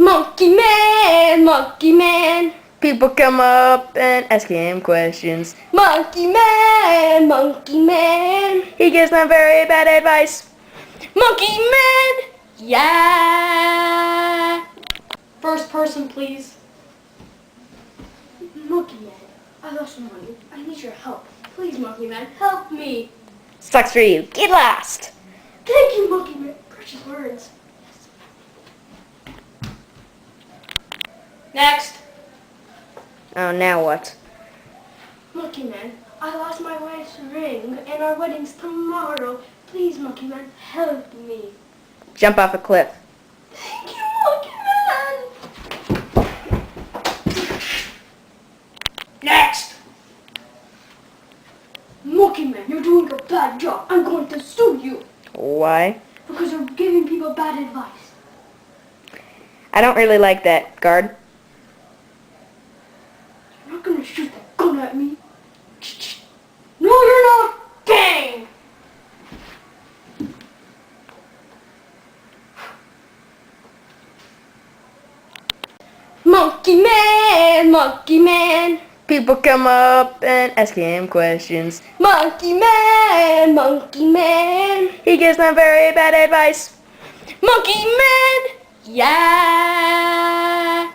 Monkey Man, Monkey Man. People come up and ask him questions. Monkey Man, Monkey Man. He gives them very bad advice. Monkey Man, yeah. First person, please. Monkey Man, I lost some money. I need your help. Please, Monkey Man, help me. Sucks for you. Get lost. Thank you, Monkey Man. Precious words. Next. Oh, now what? Monkey Man, I lost my wife's ring and our wedding's tomorrow. Please, Monkey Man, help me. Jump off a cliff. Thank you, Monkey Man. Next. Monkey Man, you're doing a bad job. I'm going to sue you Why? because you're giving people bad advice. I don't really like that, guard. You're not going to shoot that gun at me. No, you're not. Dang. Monkey Man, Monkey Man. People come up and ask him questions. Monkey Man, Monkey Man. He gives them very bad advice. Monkey Man, yeah.